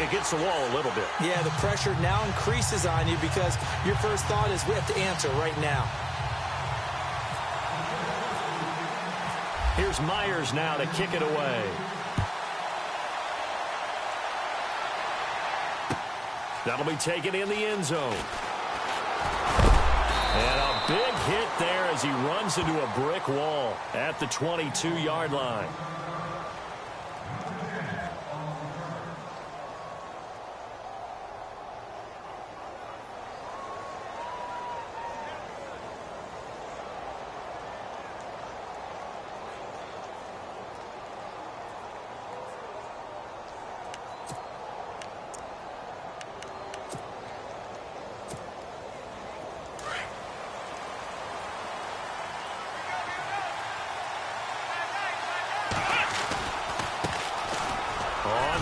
against the wall a little bit. Yeah, the pressure now increases on you because your first thought is we have to answer right now. Here's Myers now to kick it away. That'll be taken in the end zone. And a big hit there as he runs into a brick wall at the 22-yard line.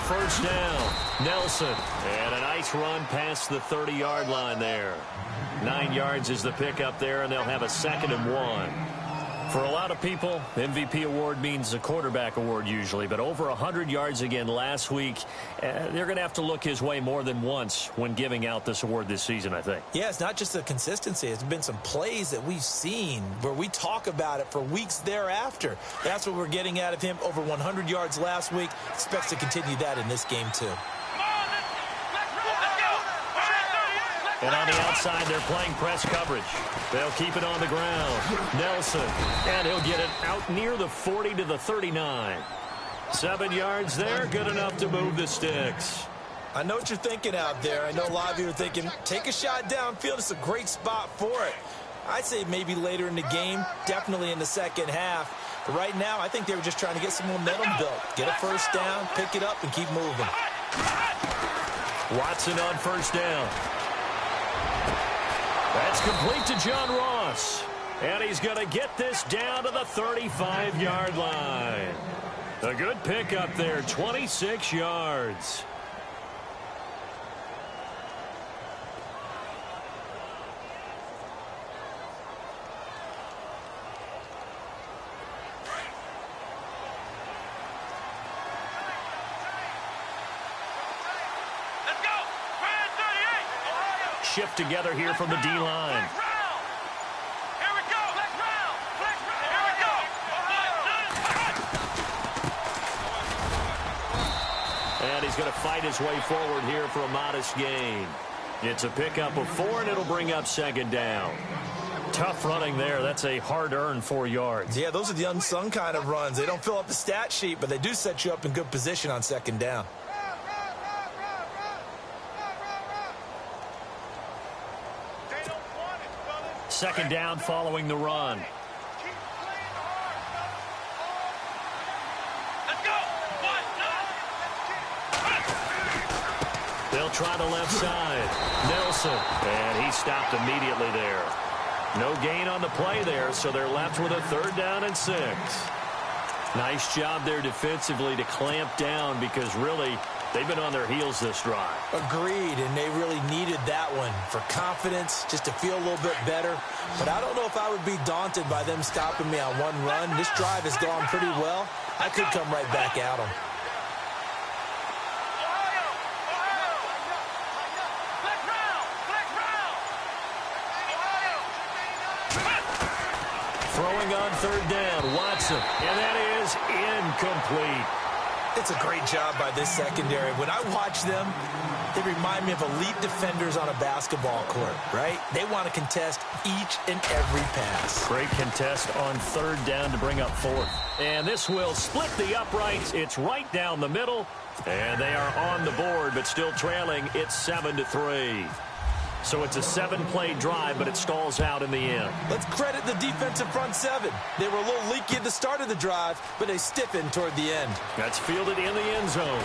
First down, Nelson, and a nice run past the 30-yard line there. 9 yards is the pickup there, and they'll have a 2nd and 1. For a lot of people, MVP award means a quarterback award usually, but over 100 yards again last week. They're going to have to look his way more than once when giving out this award this season, I think. Yeah, it's not just the consistency. It's been some plays that we've seen where we talk about it for weeks thereafter. That's what we're getting out of him. Over 100 yards last week. Expects to continue that in this game, too. And on the outside, they're playing press coverage. They'll keep it on the ground. Nelson, and he'll get it out near the 40 to the 39. 7 yards there, good enough to move the sticks. I know what you're thinking out there. I know a lot of you are thinking, take a shot downfield. It's a great spot for it. I'd say maybe later in the game, definitely in the second half. But right now, I think they were just trying to get some momentum built. Get a first down, pick it up, and keep moving. Watson on first down. That's complete to John Ross. And he's going to get this down to the 35-yard line. A good pickup there, 26 yards. Shift together here from the D-line. And he's going to fight his way forward here for a modest gain. It's a pickup of 4, and it'll bring up 2nd down. Tough running there. That's a hard-earned 4 yards. Yeah, those are the unsung kind of runs. They don't fill up the stat sheet, but they do set you up in good position on 2nd down. Second down following the run. They'll try the left side. Nelson, and he stopped immediately there. No gain on the play there, so they're left with a 3rd down and 6. Nice job there defensively to clamp down because really they've been on their heels this drive. Agreed, and they really needed that one for confidence, just to feel a little bit better. But I don't know if I would be daunted by them stopping me on one run. This drive has gone pretty well. I could come right back at them. Throwing on 3rd down, Watson, and that is incomplete. It's a great job by this secondary. When I watch them, they remind me of elite defenders on a basketball court, right? They want to contest each and every pass. Great contest on 3rd down to bring up 4th. And this will split the uprights. It's right down the middle. And they are on the board, but still trailing. It's 7-3. So it's a 7-play drive, but it stalls out in the end. Let's credit the defensive front 7. They were a little leaky at the start of the drive, but they stiffened toward the end. That's fielded in the end zone.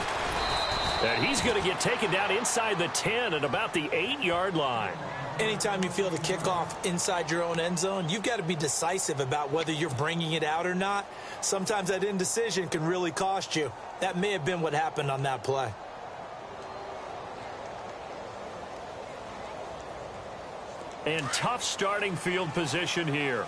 And he's going to get taken down inside the 10 at about the 8-yard line. Anytime you feel the kickoff inside your own end zone, you've got to be decisive about whether you're bringing it out or not. Sometimes that indecision can really cost you. That may have been what happened on that play. And tough starting field position here.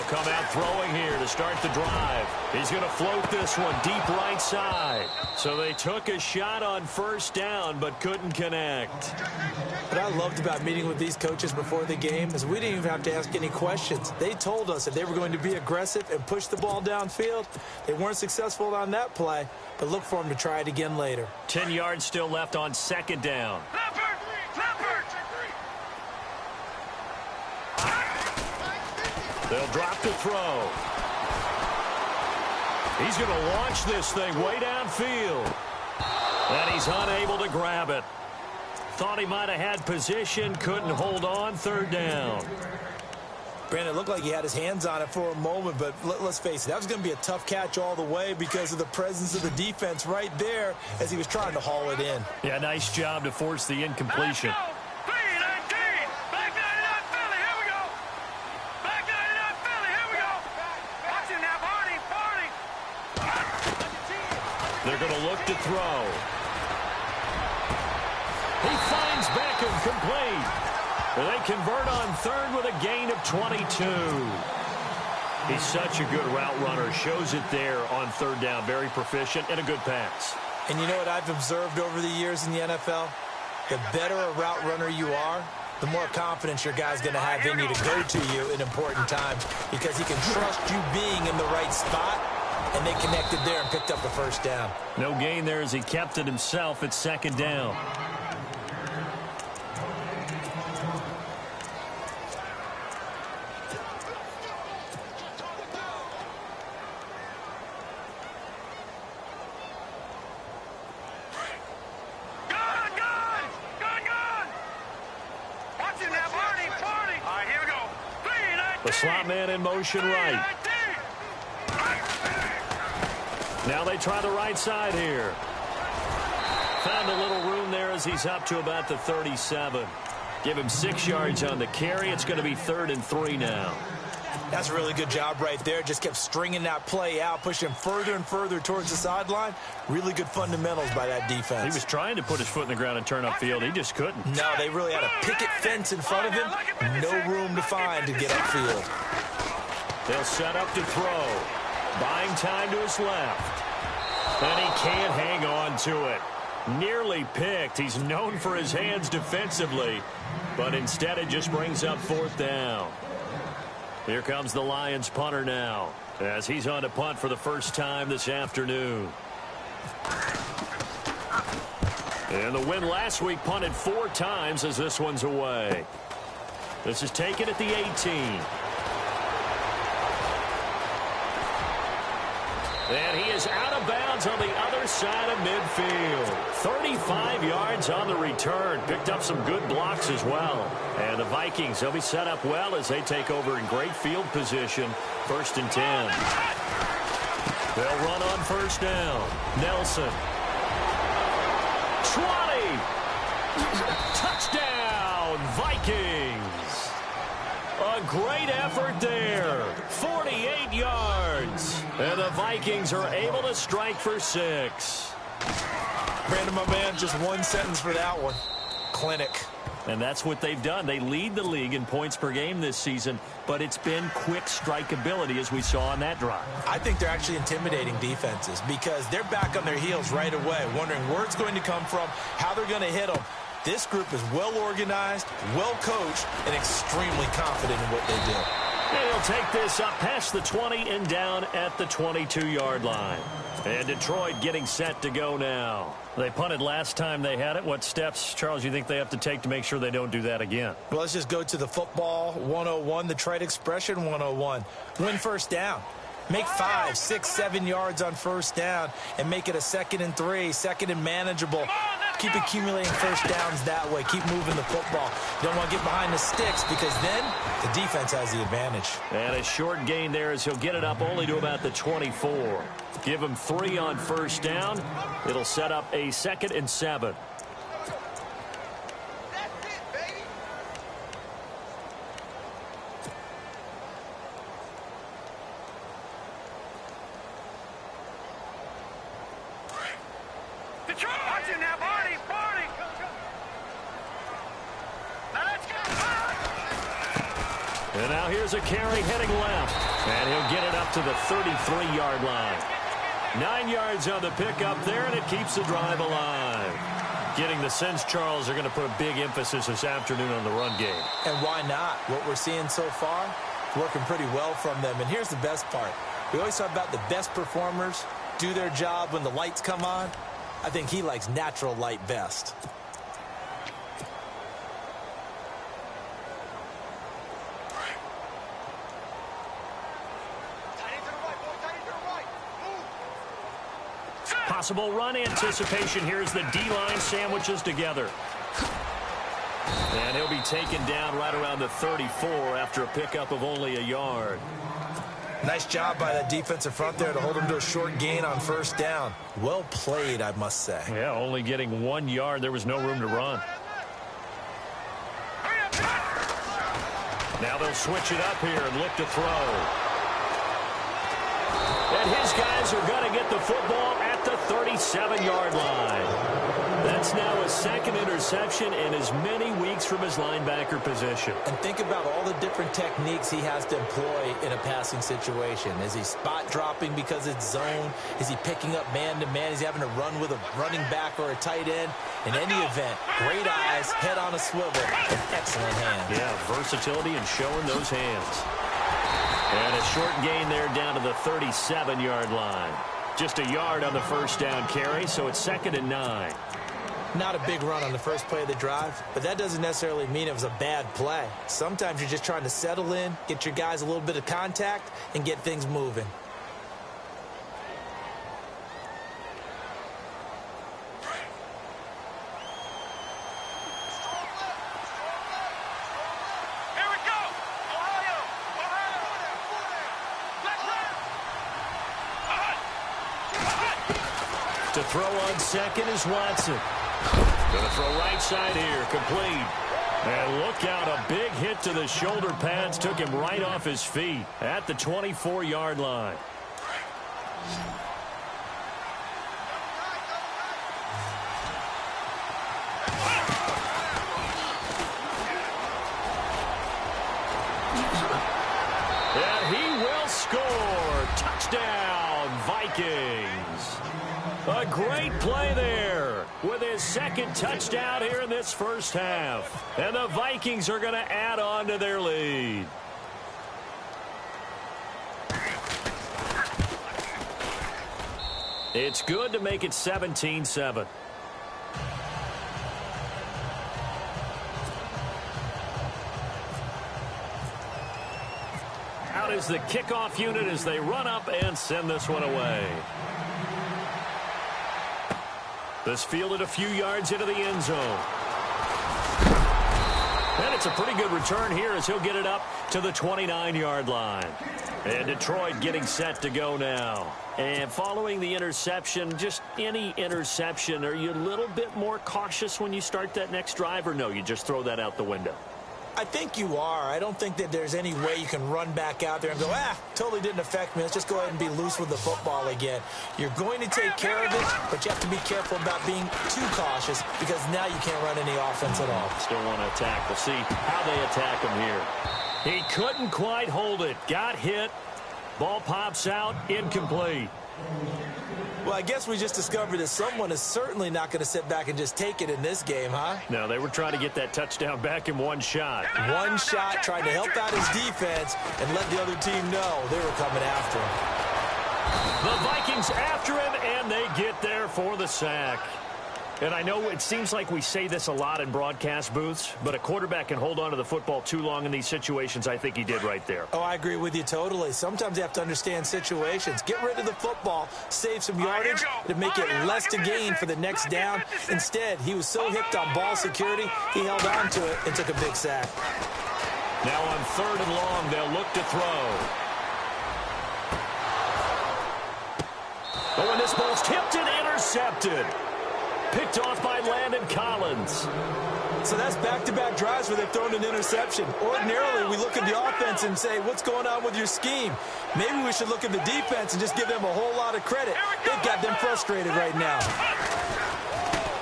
come out throwing here to start the drive. He's going to float this one deep right side. So they took a shot on first down but couldn't connect. What I loved about meeting with these coaches before the game is we didn't even have to ask any questions. They told us that they were going to be aggressive and push the ball downfield. They weren't successful on that play, but look for them to try it again later. 10 yards still left on second down. They'll drop the throw. He's going to launch this thing way downfield. And he's unable to grab it. Thought he might have had position, couldn't hold on, third down. Brandon, it looked like he had his hands on it for a moment, but let's face it, that was going to be a tough catch all the way because of the presence of the defense right there as he was trying to haul it in. Yeah, nice job to force the incompletion. They're going to look to throw. He finds Beckham complete. And they convert on third with a gain of 22. He's such a good route runner. Shows it there on third down. Very proficient and a good pass. And you know what I've observed over the years in the NFL? The better a route runner you are, the more confidence your guy's going to have in you to go to you in important times because he can trust you being in the right spot. And they connected there and picked up the first down. No gain there as he kept it himself at second down. The slot man in motion right. Now they try the right side here. Found a little room there as he's up to about the 37. Give him 6 yards on the carry. It's going to be 3rd and 3 now. That's a really good job right there. Just kept stringing that play out, pushing him further and further towards the sideline. Really good fundamentals by that defense. He was trying to put his foot in the ground and turn upfield. He just couldn't. No, they really had a picket fence in front of him. No room to find to get upfield. They'll set up to throw. Buying time to his left. And he can't hang on to it. Nearly picked. He's known for his hands defensively. But instead it just brings up 4th down. Here comes the Lions punter now, as he's on to punt for the first time this afternoon. And the win last week punted 4 times as this one's away. This is taken at the 18. And he is out of bounds on the other side of midfield. 35 yards on the return. Picked up some good blocks as well. And the Vikings, they'll be set up well as they take over in great field position. 1st and 10. They'll run on first down. Nelson. 20. Touchdown, Vikings. A great effort there. 48 yards. And the Vikings are able to strike for 6. Brandon, my man, just one sentence for that one. Clinic. And that's what they've done. They lead the league in points per game this season, but it's been quick strikeability as we saw on that drive. I think they're actually intimidating defenses because they're back on their heels right away, wondering where it's going to come from, how they're going to hit them. This group is well organized, well coached, and extremely confident in what they do. And he'll take this up past the 20 and down at the 22-yard line. And Detroit getting set to go now. They punted last time they had it. What steps, Charles, you think they have to take to make sure they don't do that again? Well, let's just go to the football 101, the trade expression 101. Win first down. Make 5, 6, 7 yards on first down and make it a 2nd and 3, 2nd and manageable. Keep accumulating first downs that way. Keep moving the football. You don't want to get behind the sticks because then the defense has the advantage. And a short gain there as he'll get it up only to about the 24. Give him 3 on first down. It'll set up a 2nd and 7. And now here's a carry heading left. And he'll get it up to the 33-yard line. 9 yards on the pickup there, and it keeps the drive alive. Getting the sense Charles are going to put a big emphasis this afternoon on the run game. And why not? What we're seeing so far, working pretty well from them. And here's the best part. We always talk about the best performers do their job when the lights come on. I think he likes natural light best. Possible run anticipation. Here's the D-line sandwiches together. And he'll be taken down right around the 34 after a pickup of only a yard. Nice job by that defensive front there to hold him to a short gain on first down. Well played, I must say. Yeah, only getting 1 yard. There was no room to run. Now they'll switch it up here and look to throw. And his guys are going to get the football at the 37-yard line. That's now a second interception in as many weeks from his linebacker position. And think about all the different techniques he has to employ in a passing situation. Is he spot dropping because it's zone? Is he picking up man-to-man? Is he having to run with a running back or a tight end? In any event, great eyes, head on a swivel, and excellent hands. Yeah, versatility and showing those hands. And a short gain there down to the 37-yard line. Just a yard on the first down carry, so it's 2nd and 9. Not a big run on the first play of the drive, but that doesn't necessarily mean it was a bad play. Sometimes you're just trying to settle in, get your guys a little bit of contact, and get things moving. To throw on second is Watson. Going to throw right side here, complete. And look out, a big hit to the shoulder pads took him right off his feet at the 24-yard line. And he will score. Touchdown, Vikings. A great play there with his second touchdown here in this first half. And the Vikings are going to add on to their lead. It's good to make it 17-7. Out is the kickoff unit as they run up and send this one away. This fielded a few yards into the end zone. And it's a pretty good return here as he'll get it up to the 29-yard line. And Detroit getting set to go now. And following the interception, just any interception, are you a little bit more cautious when you start that next drive, or no, you just throw that out the window? I think you are. I don't think that there's any way you can run back out there and go, totally didn't affect me. Let's just go ahead and be loose with the football again. You're going to take care of it, but you have to be careful about being too cautious because now you can't run any offense at all. Still want to attack. We'll see how they attack him here. He couldn't quite hold it. Got hit. Ball pops out. Incomplete. Well, I guess we just discovered that someone is certainly not going to sit back and just take it in this game, huh? No, they were trying to get that touchdown back in one shot. One shot, trying to help out his defense and let the other team know they were coming after him. The Vikings after him, and they get there for the sack. And I know it seems like we say this a lot in broadcast booths, but a quarterback can hold on to the football too long in these situations. I think he did right there. Oh, I agree with you totally. Sometimes you have to understand situations. Get rid of the football, save some yardage to make it less to gain for the next down. Instead, he was so hipped on ball security, he held on to it and took a big sack. Now on 3rd and long, they'll look to throw. Oh, and this ball's tipped and intercepted. Picked off by Landon Collins. So that's back-to-back drives where they've thrown an interception. Ordinarily, we look at the offense and say, what's going on with your scheme? Maybe we should look at the defense and just give them a whole lot of credit. They've got them frustrated right now.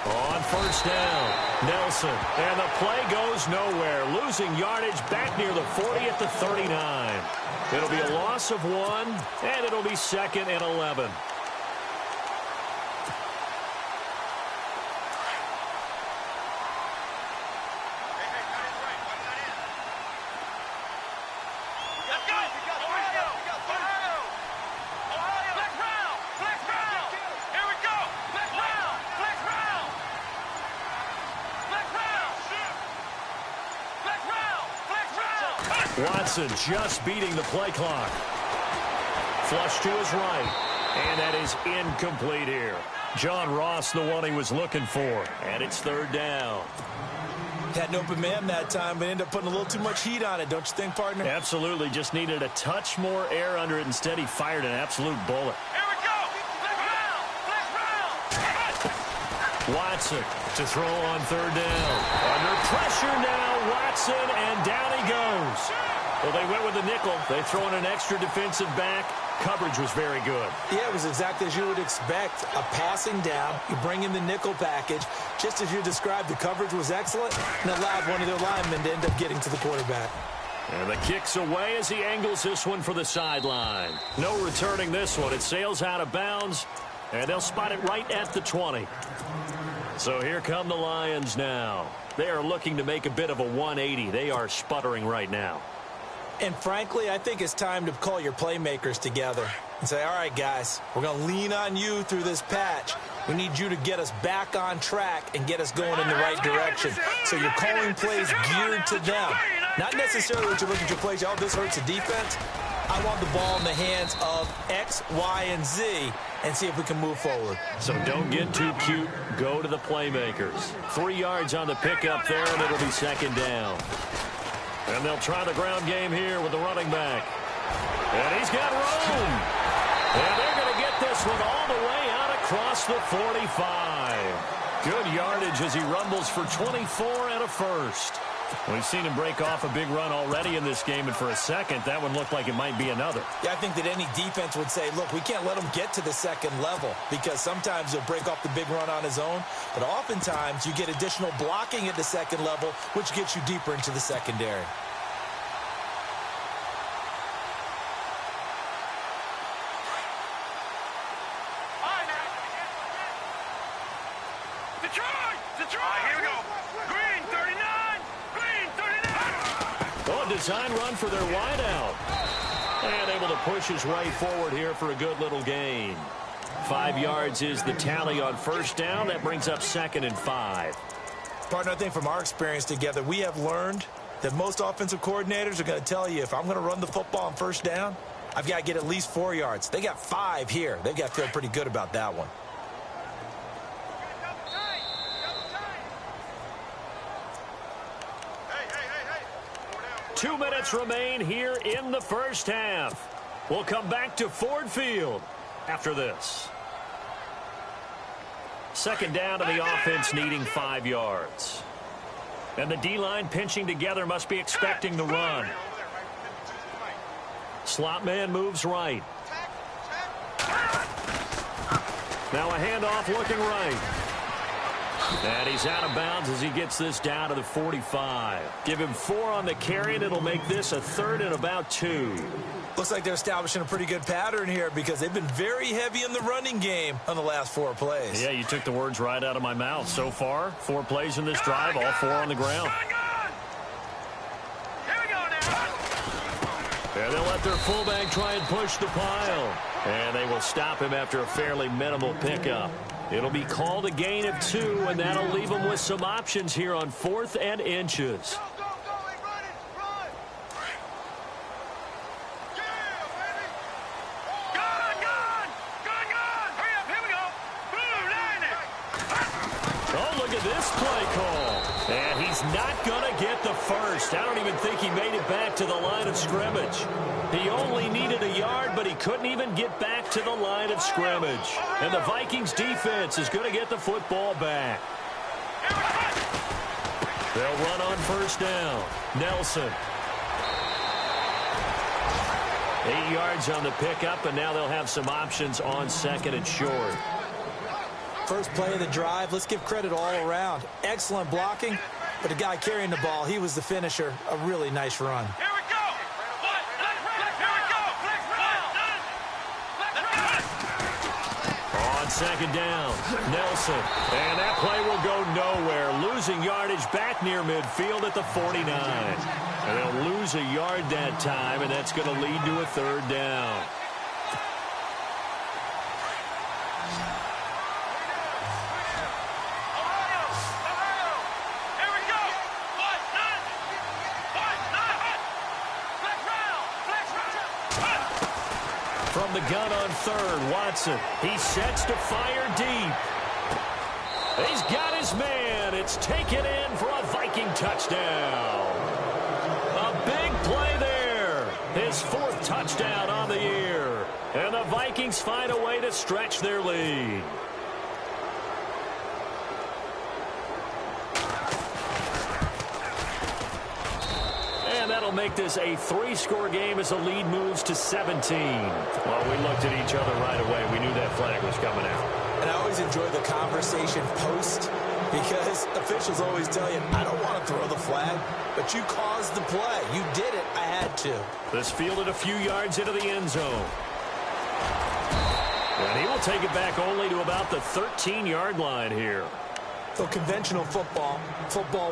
On first down. Nelson, and the play goes nowhere. Losing yardage back near the 40 at the 39. It'll be a loss of 1, and it'll be 2nd and 11. Watson just beating the play clock. Flush to his right. And that is incomplete here. John Ross, the one he was looking for. And it's 3rd down. Had an open man that time, but ended up putting a little too much heat on it, don't you think, partner? Absolutely. Just needed a touch more air under it. Instead, he fired an absolute bullet. Here we go. Watson to throw on 3rd down. Under pressure now, Watson, and down he goes. Well, they went with the nickel. They throw in an extra defensive back. Coverage was very good. Yeah, it was exactly as you would expect. A passing down. You bring in the nickel package. Just as you described, the coverage was excellent and allowed one of their linemen to end up getting to the quarterback. And the kick's away as he angles this one for the sideline. No returning this one. It sails out of bounds, and they'll spot it right at the 20. So here come the Lions now. They are looking to make a bit of a 180. They are sputtering right now. And frankly, I think it's time to call your playmakers together and say, all right, guys, we're going to lean on you through this patch. We need you to get us back on track and get us going in the right direction. So you're calling plays geared to them. Not necessarily that you look at your plays, oh, this hurts the defense. I want the ball in the hands of X, Y, and Z and see if we can move forward. So don't get too cute. Go to the playmakers. 3 yards on the pickup there, and it'll be 2nd down. And they'll try the ground game here with the running back. And he's got room. And they're going to get this one all the way out across the 45. Good yardage as he rumbles for 24 and a first. We've seen him break off a big run already in this game, and for a second, that one looked like it might be another. Yeah, I think that any defense would say, look, we can't let him get to the 2nd level because sometimes he'll break off the big run on his own, but oftentimes you get additional blocking at the 2nd level, which gets you deeper into the secondary. Design run for their wideout. And able to push his way forward here for a good little gain. 5 yards is the tally on 1st down. That brings up 2nd and 5. Partner, I think from our experience together, we have learned that most offensive coordinators are going to tell you, if I'm going to run the football on 1st down, I've got to get at least 4 yards. They got 5 here. They've got to feel pretty good about that one. Hey. 2 minutes remain here in the 1st half. We'll come back to Ford Field after this. 2nd down to the offense, needing 5 yards. And the D-line pinching together, must be expecting the run. Slot man moves right. Now a handoff looking right. And he's out of bounds as he gets this down to the 45. Give him 4 on the carry, and it'll make this a 3rd and about 2. Looks like they're establishing a pretty good pattern here because they've been very heavy in the running game on the last 4 plays. Yeah, you took the words right out of my mouth. So far, 4 plays in this drive, all 4 on the ground. And they'll let their fullback try and push the pile. And they will stop him after a fairly minimal pickup. It'll be called a gain of 2, and that'll leave them with some options here on 4th and inches. This play call, and he's not going to get the first. I don't even think he made it back to the line of scrimmage. He only needed a yard, but he couldn't even get back to the line of scrimmage. And the Vikings defense is going to get the football back. They'll run on 1st down. Nelson. 8 yards on the pickup, and now they'll have some options on 2nd and short. First play of the drive, let's give credit all around. Excellent blocking, but the guy carrying the ball, he was the finisher. A really nice run. Here we go. On second down, Nelson. And that play will go nowhere. Losing yardage back near midfield at the 49. And they'll lose a yard that time, and that's going to lead to a third down. From the gun on third, Watson. He sets to fire deep. He's got his man. It's taken in for a Viking touchdown. A big play there. His fourth touchdown on the year. And the Vikings find a way to stretch their lead. And that'll make this a 3-score game as the lead moves to 17. Well, we looked at each other right away. We knew that flag was coming out. And I always enjoy the conversation post because officials always tell you, I don't want to throw the flag, but you caused the play. You did it. I had to. This fielded a few yards into the end zone. And he will take it back only to about the 13-yard line here. So conventional football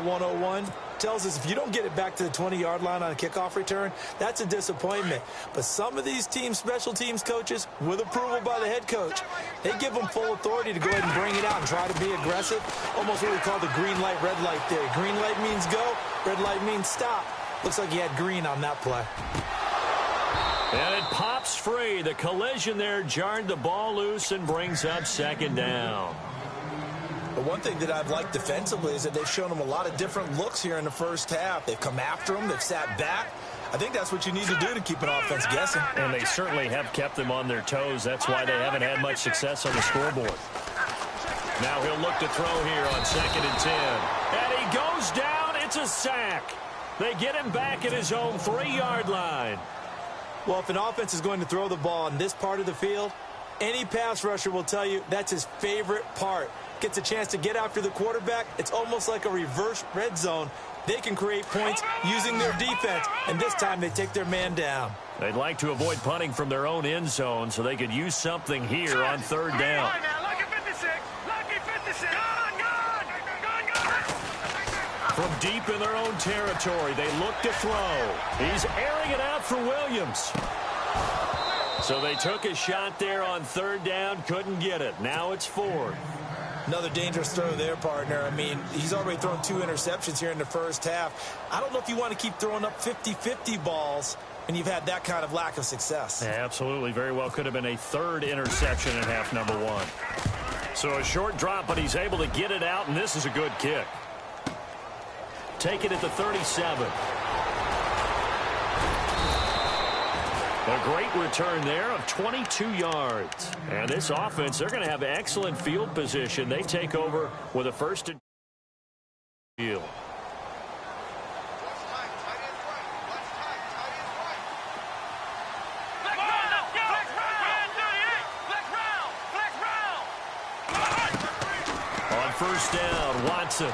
101, tells us if you don't get it back to the 20-yard line on a kickoff return, that's a disappointment. But some of these teams, special teams coaches, with approval by the head coach, they give them full authority to go ahead and bring it out and try to be aggressive. Almost what we call the green light, red light theory. Green light means go, red light means stop. Looks like he had green on that play. And it pops free. The collision there jarred the ball loose and brings up second down. But one thing that I've liked defensively is that they've shown them a lot of different looks here in the first half. They've come after them. They've sat back. I think that's what you need to do to keep an offense guessing. And they certainly have kept them on their toes. That's why they haven't had much success on the scoreboard. Now he'll look to throw here on 2nd and 10. And he goes down. It's a sack. They get him back at his own 3-yard line. Well, if an offense is going to throw the ball in this part of the field, any pass rusher will tell you that's his favorite part. Gets a chance to get after the quarterback. It's almost like a reverse red zone. They can create points using their defense, and this time they take their man down. They'd like to avoid punting from their own end zone so they could use something here on 3rd down. From deep in their own territory, they look to throw. He's airing it out for Williams. So they took a shot there on 3rd down, couldn't get it. Now it's 4th. Another dangerous throw there, partner. I mean, he's already thrown 2 interceptions here in the first half. I don't know if you want to keep throwing up 50-50 balls when you've had that kind of lack of success. Yeah, absolutely. Very well could have been a 3rd interception in half number 1. So a short drop, but he's able to get it out, and this is a good kick. Take it at the 37. A great return there of 22 yards. And this offense, they're going to have excellent field position. They take over with a 1st and field. On 1st down, Watson.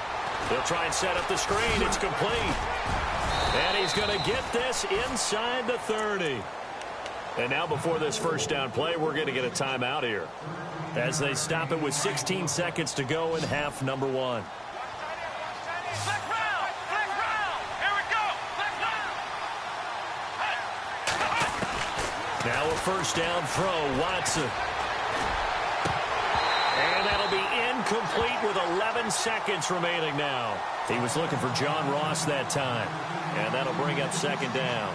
He'll try and set up the screen. It's complete. And he's going to get this inside the 30. And now before this 1st down play, we're going to get a timeout here as they stop it with 16 seconds to go in half number 1. Now a 1st down throw, Watson. And that'll be incomplete with 11 seconds remaining now. He was looking for John Ross that time. And that'll bring up 2nd down.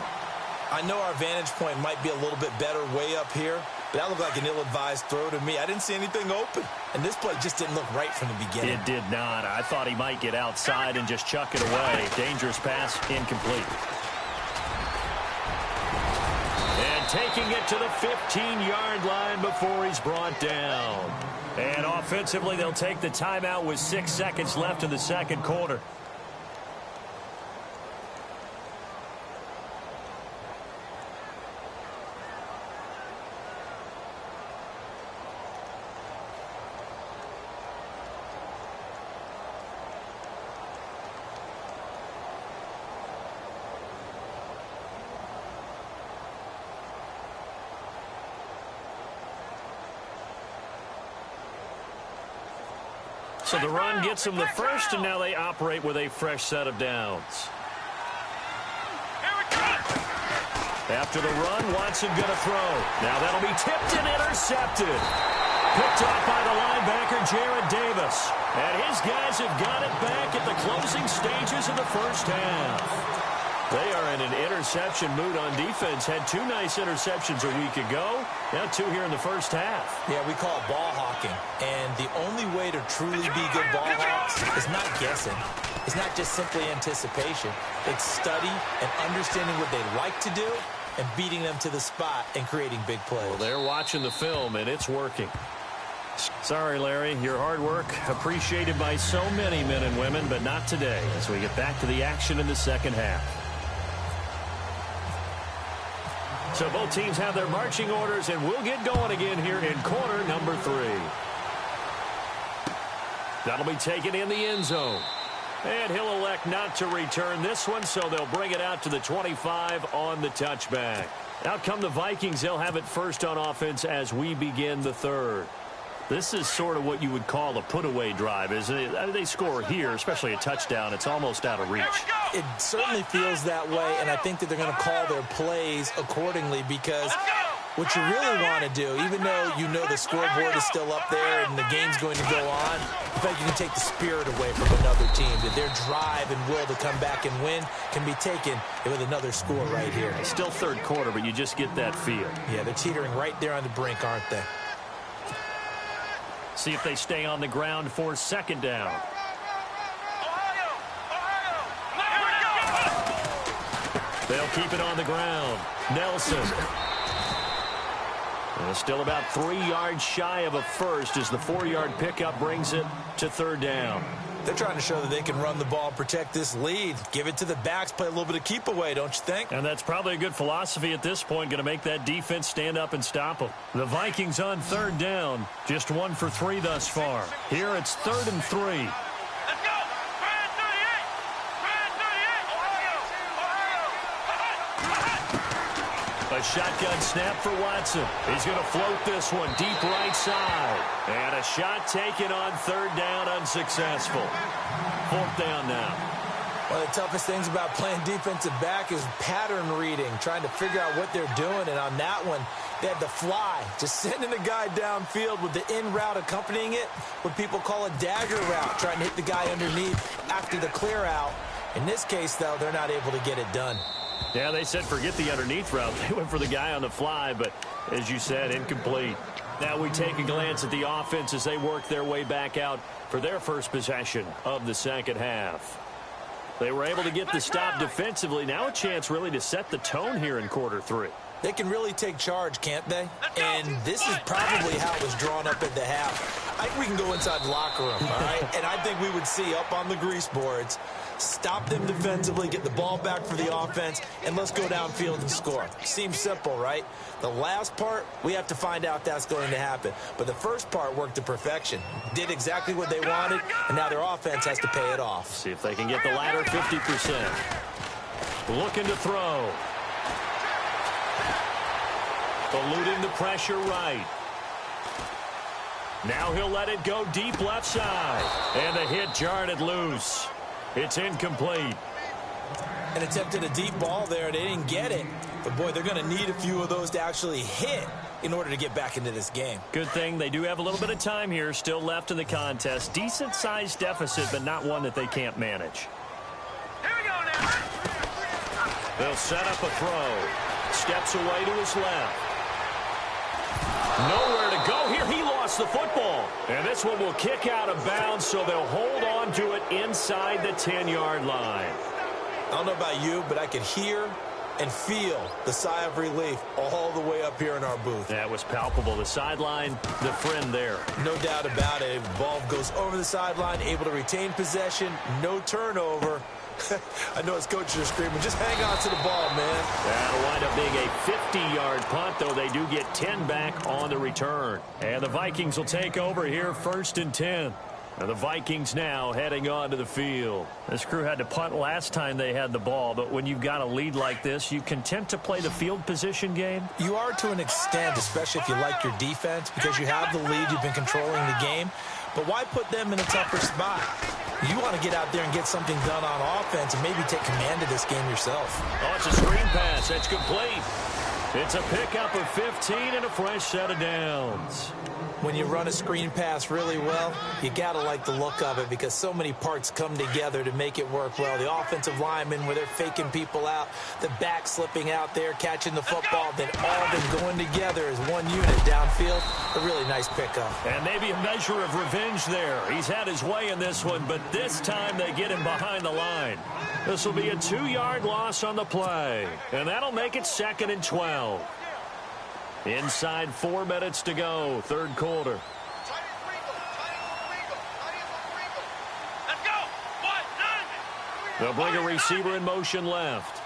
I know our vantage point might be a little bit better way up here, but that looked like an ill-advised throw to me. I didn't see anything open, and this play just didn't look right from the beginning. It did not. I thought he might get outside and just chuck it away. Dangerous pass, incomplete. And taking it to the 15-yard line before he's brought down. And offensively, they'll take the timeout with 6 seconds left in the 2nd quarter. So the run gets them the first, and now they operate with a fresh set of downs. After the run, Watson going to throw. Now that'll be tipped and intercepted. Picked off by the linebacker, Jarrad Davis. And his guys have got it back at the closing stages of the first half. They are in an interception mood on defense. Had 2 nice interceptions a week ago. Now 2 here in the first half. Yeah, we call it ball hawking. And the only way to truly be good ball hawks is not guessing. It's not just simply anticipation. It's study and understanding what they like to do and beating them to the spot and creating big plays. Well, they're watching the film, and it's working. Sorry, Larry, your hard work appreciated by so many men and women, but not today as we get back to the action in the second half. So both teams have their marching orders, and we'll get going again here in quarter number 3. That'll be taken in the end zone. And he'll elect not to return this one, so they'll bring it out to the 25 on the touchback. Out come the Vikings. They'll have it first on offense as we begin the third. This is sort of what you would call a put-away drive, isn't it? I mean, they score here, especially a touchdown. It's almost out of reach. It certainly feels that way, and I think that they're going to call their plays accordingly because what you really want to do, even though you know the scoreboard is still up there and the game's going to go on, in fact, you can take the spirit away from another team. That their drive and will to come back and win can be taken with another score right here. It's still third quarter, but you just get that feel. Yeah, they're teetering right there on the brink, aren't they? See if they stay on the ground for second down. They'll keep it on the ground. Nelson. And still about 3 yards shy of a first as the 4-yard pickup brings it to third down. They're trying to show that they can run the ball and protect this lead. Give it to the backs, play a little bit of keep away, don't you think? And that's probably a good philosophy at this point, going to make that defense stand up and stop them. The Vikings on third down, just 1 for 3 thus far. Here it's 3rd and 3. Let's go! Brand 38! Brand 38! Ohio! A shotgun snap for Watson. He's going to float this one deep right side. And a shot taken on third down, unsuccessful. 4th down now. One of the toughest things about playing defensive back is pattern reading, trying to figure out what they're doing. And on that one, they had the fly, just sending the guy downfield with the in route accompanying it, what people call a dagger route, trying to hit the guy underneath after the clear out. In this case, though, they're not able to get it done. Yeah, they said forget the underneath route. They went for the guy on the fly, but as you said, incomplete. Now we take a glance at the offense as they work their way back out for their first possession of the second half. They were able to get the stop defensively. Now a chance really to set the tone here in quarter 3. They can really take charge, can't they? And this is probably how it was drawn up at the half. I think we can go inside the locker room, all right? And I think we would see up on the grease boards, stop them defensively, get the ball back for the offense, and let's go downfield and score. Seems simple, right? The last part, we have to find out that's going to happen. But the first part worked to perfection. Did exactly what they wanted, and now their offense has to pay it off. See if they can get the latter 50%. Looking to throw. Eluding the pressure right. Now he'll let it go deep left side. And the hit jarred it loose. It's incomplete. And attempted a deep ball there. They didn't get it. But, boy, they're going to need a few of those to actually hit in order to get back into this game. Good thing they do have a little bit of time here still left in the contest. Decent-sized deficit, but not one that they can't manage. Here we go now. They'll set up a throw. Steps away to his left. Nowhere to go here. He lost the football. And this one will kick out of bounds, so they'll hold on to it inside the 10-yard line. I don't know about you, but I could hear and feel the sigh of relief all the way up here in our booth. That was palpable. The sideline, the friend there. No doubt about it. The ball goes over the sideline, able to retain possession, no turnover. I know his coaches are screaming, just hang on to the ball, man. That'll wind up being a 50-yard punt, though they do get 10 back on the return. And the Vikings will take over here 1st and 10. And the Vikings now heading onto the field. This crew had to punt last time they had the ball, but when you've got a lead like this, you content to play the field position game? You are to an extent, especially if you like your defense, because you have the lead, you've been controlling the game. but why put them in a tougher spot? You want to get out there and get something done on offense and maybe take command of this game yourself. Oh, it's a screen pass. That's complete. It's a pickup of 15 and a fresh set of downs. When you run a screen pass really well, you got to like the look of it because so many parts come together to make it work well. The offensive linemen, where they're faking people out, the back slipping out there, catching the football, then all of them going together as one unit downfield. A really nice pickup. And maybe a measure of revenge there. He's had his way in this one, but this time they get him behind the line. This will be a 2-yard loss on the play, and that'll make it 2nd and 12. Inside 4 minutes to go, third quarter. Let's go. What? They'll bring a receiver in motion left.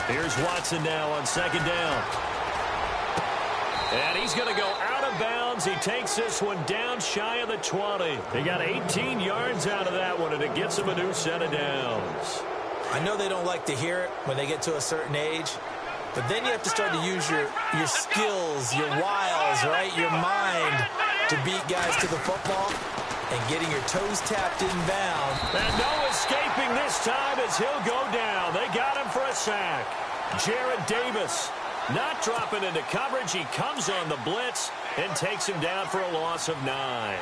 Here's Watson now on 2nd down. And he's going to go out of bounds. He takes this one down shy of the 20. He got 18 yards out of that one, and it gets him a new set of downs. I know they don't like to hear it when they get to a certain age, but then you have to start to use your skills, your wiles, right, your mind to beat guys to the football and getting your toes tapped inbound. And no escaping this time as he'll go down. They got him for a sack. Jared Davis not dropping into coverage. He comes on the blitz and takes him down for a loss of 9.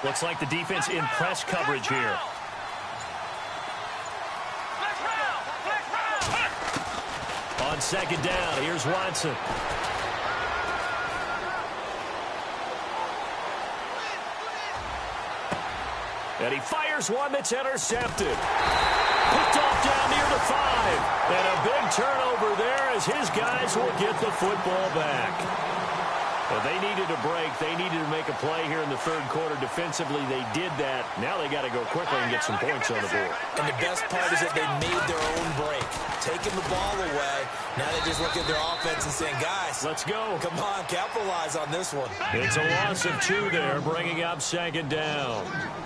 Looks like the defense in press coverage here. On 2nd down, here's Watson. And he fires one that's intercepted. Picked off down near the 5. And a big turnover there as his guys will get the football back. Well, they needed a break. They needed to make a play here in the third quarter. Defensively, they did that. Now they got to go quickly and get some points on the board. And the best part is that they made their own break. Taking the ball away. Now they just look at their offense and saying, guys, let's go. Come on, capitalize on this one. It's a loss of 2 there, bringing up 2nd down.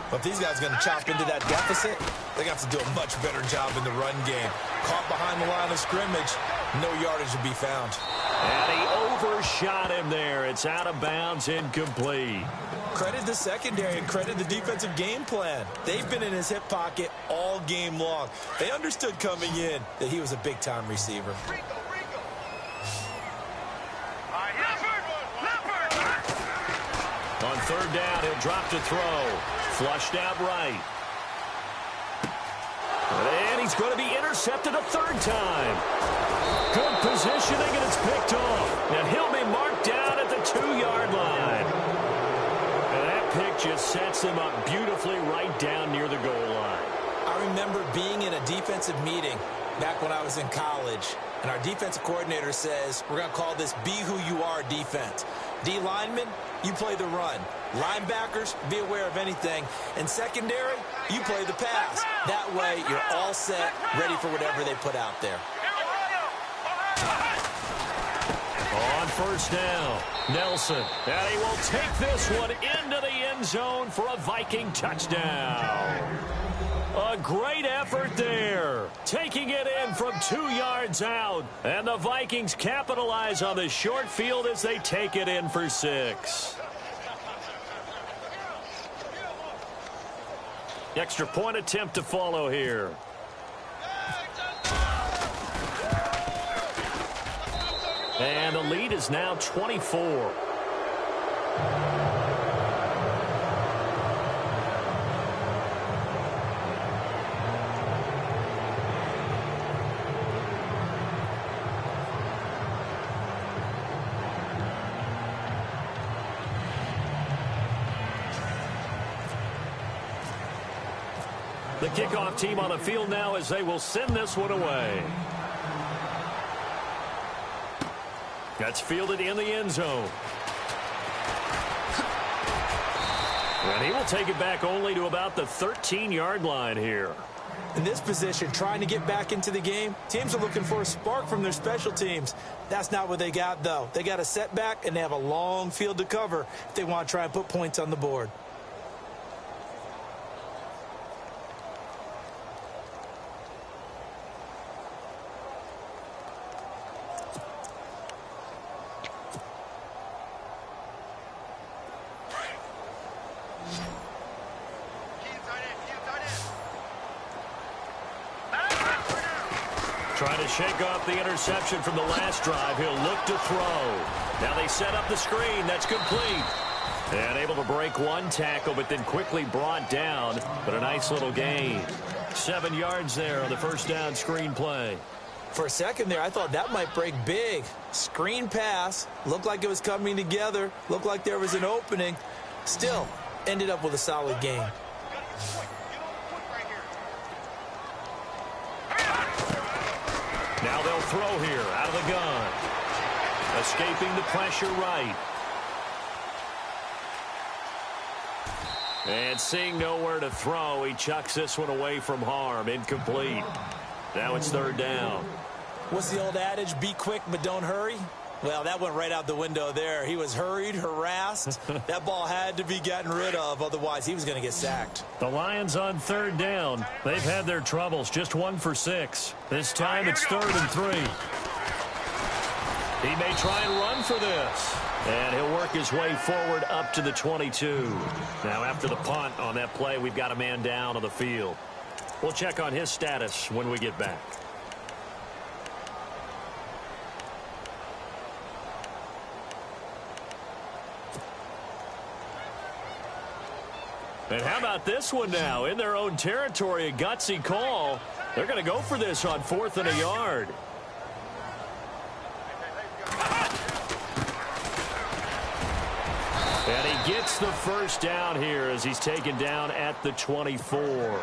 But if these guys are going to chop into that deficit, they're going to have to do a much better job in the run game. Caught behind the line of scrimmage, no yardage to be found. And he overshot him there. It's out of bounds, incomplete. Credit the secondary and credit the defensive game plan. They've been in his hip pocket all game long. They understood coming in that he was a big-time receiver. On 3rd down, he'll drop to throw. Flushed out right. And he's going to be intercepted a 3rd time. Good positioning, and it's picked off. And he'll be marked down at the 2-yard line. And that pick just sets him up beautifully right down near the goal line. I remember being in a defensive meeting back when I was in college, and our defensive coordinator says, we're going to call this Be Who You Are defense. D linemen, you play the run. Linebackers, be aware of anything. And secondary, you play the pass. That way, you're all set, ready for whatever they put out there. On 1st down, Nelson. And he will take this one into the end zone for a Viking touchdown. A great effort there. Taking it in from 2 yards out. And the Vikings capitalize on the short field as they take it in for 6. Extra point attempt to follow here. And the lead is now 24. The kickoff team on the field now as they will send this one away. That's fielded in the end zone. And he will take it back only to about the 13-yard line here. In this position, trying to get back into the game, teams are looking for a spark from their special teams. That's not what they got, though. They got a setback, and they have a long field to cover if they want to try and put points on the board. Trying to shake off the interception from the last drive. He'll look to throw. Now they set up the screen. That's complete. And able to break one tackle, but then quickly brought down. But a nice little gain. 7 yards there on the first down screen play. For a second there, I thought that might break big. Screen pass. Looked like it was coming together. Looked like there was an opening. Still, ended up with a solid gain. Now they'll throw here out of the gun. Escaping the pressure right. And seeing nowhere to throw, he chucks this one away from harm. Incomplete. Now it's third down. What's the old adage? Be quick, but don't hurry. Well, that went right out the window there. He was hurried, harassed. That ball had to be gotten rid of. Otherwise, he was going to get sacked. The Lions on third down. They've had their troubles. Just 1 for 6. This time it's 3rd and 3. He may try and run for this. And he'll work his way forward up to the 22. Now, after the punt on that play, we've got a man down on the field. We'll check on his status when we get back. And how about this one now? In their own territory, a gutsy call. They're going to go for this on 4th and a yard. And he gets the first down here as he's taken down at the 24.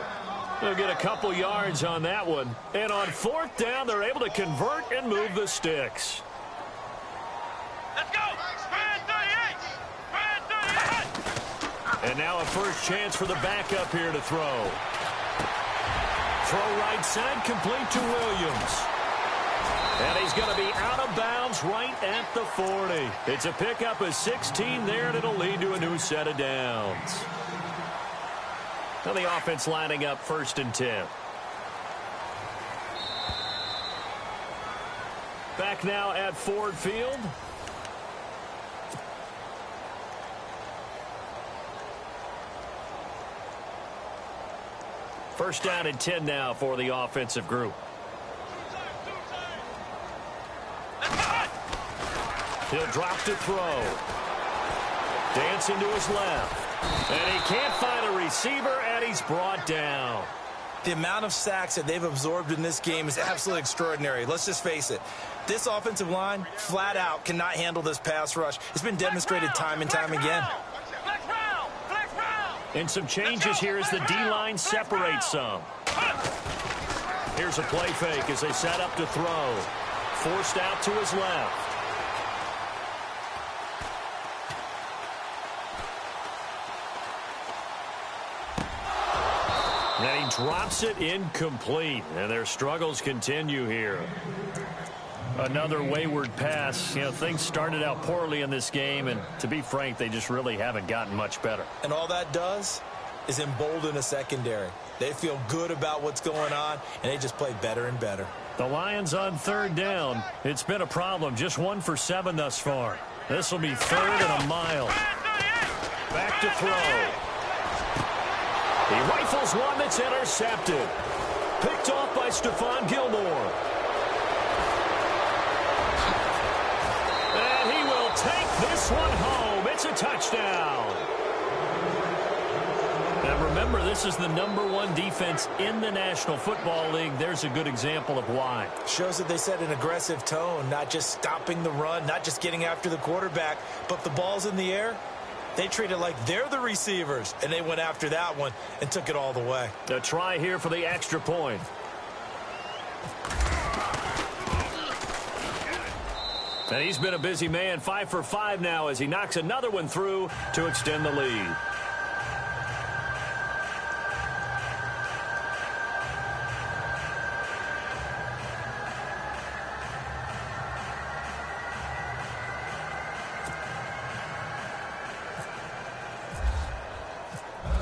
They'll get a couple yards on that one. And on 4th down, they're able to convert and move the sticks. Let's go! Man 38! Man 38! And now a first chance for the backup here to throw. Throw right side, complete to Williams. And he's going to be out of bounds right at the 40. It's a pickup of 16 there, and it'll lead to a new set of downs. Now the offense lining up 1st and 10. Back now at Ford Field. First down and 10 now for the offensive group. He'll drop to throw. Dancing to his left. And he can't find a receiver, and he's brought down. The amount of sacks that they've absorbed in this game is absolutely extraordinary. Let's just face it. This offensive line, flat out, cannot handle this pass rush. It's been demonstrated time and time again. And some changes here as the D-line separates some. Here's a play fake as they set up to throw. Forced out to his left. And he drops it incomplete. And their struggles continue here. Another wayward pass. You know, things started out poorly in this game, and to be frank, they just really haven't gotten much better. And all that does is embolden a secondary. They feel good about what's going on, and they just play better and better. The Lions on third down. It's been a problem. Just 1 for 7 thus far. This will be 3rd and a mile. Back to throw. He rifles one that's intercepted. Picked off by Stephon Gilmore. And he will take this one home. It's a touchdown. Now remember, this is the #1 defense in the National Football League. There's a good example of why. Shows that they set an aggressive tone, not just stopping the run, not just getting after the quarterback, but the ball's in the air. They treat it like they're the receivers, and they went after that one and took it all the way. A try here for the extra point. And he's been a busy man, 5 for 5 now as he knocks another one through to extend the lead.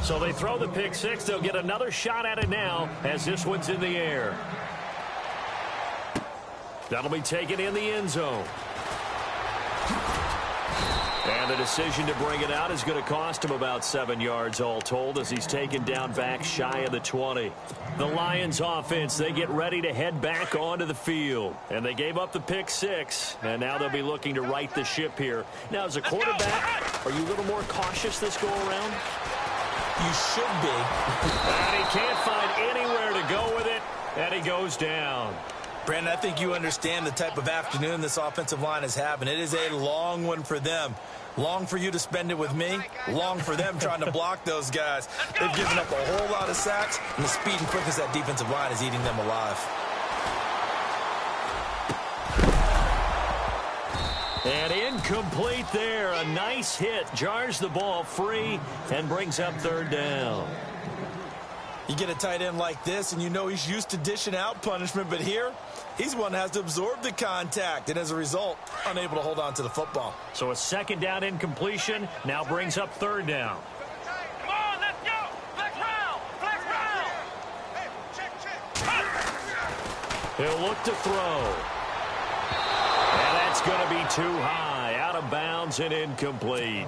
So they throw the pick six. They'll get another shot at it now as this one's in the air. That'll be taken in the end zone. And the decision to bring it out is going to cost him about 7 yards all told as he's taken down back shy of the 20. The Lions offense, they get ready to head back onto the field. And they gave up the pick 6, and now they'll be looking to right the ship here. Now, as a quarterback, are you a little more cautious this go-around? You should be. And he can't find anywhere to go with it, and he goes down. Brandon, I think you understand the type of afternoon this offensive line is having. It is a long one for them. Long for you to spend it with me. Long for them trying to block those guys. They've given up a whole lot of sacks, and the speed and quickness of that defensive line is eating them alive. And incomplete there. A nice hit. Jars the ball free and brings up 3rd down. You get a tight end like this, and you know he's used to dishing out punishment, but here, he's one that has to absorb the contact, and as a result, unable to hold on to the football. So a 2nd down incompletion now brings up 3rd down. Come on, let's go. Flex round. Flex round. Hey, check. He'll look to throw. And that's going to be too high. Out of bounds and incomplete.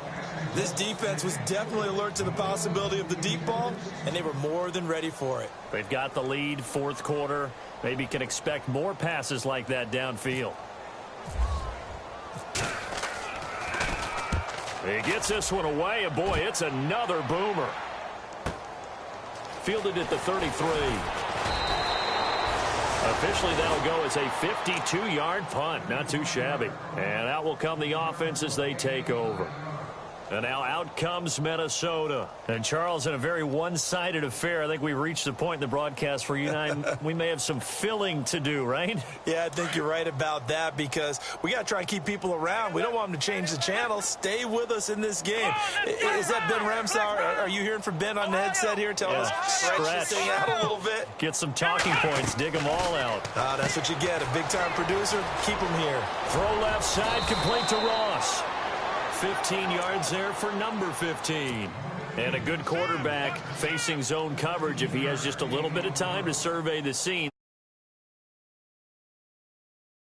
This defense was definitely alert to the possibility of the deep ball, and they were more than ready for it. They've got the lead, 4th quarter. Maybe can expect more passes like that downfield. He gets this one away, and boy, it's another boomer. Fielded at the 33. Officially, that'll go as a 52-yard punt. Not too shabby. And out will come the offense as they take over. And now out comes Minnesota. And, Charles, in a very one-sided affair, I think we've reached the point in the broadcast where you and I, we may have some filling to do, right? Yeah, I think you're right about that because we got to try and keep people around. We don't want them to change the channel. Stay with us in this game. Is that Ben Ramsauer? Are you hearing from Ben on the headset here telling us stretch this thing out a little bit? Get some talking points. Dig them all out. That's what you get. A big-time producer. Keep them here. Throw left side, complete to Ross. 15 yards there for number 15. And a good quarterback facing zone coverage if he has just a little bit of time to survey the scene.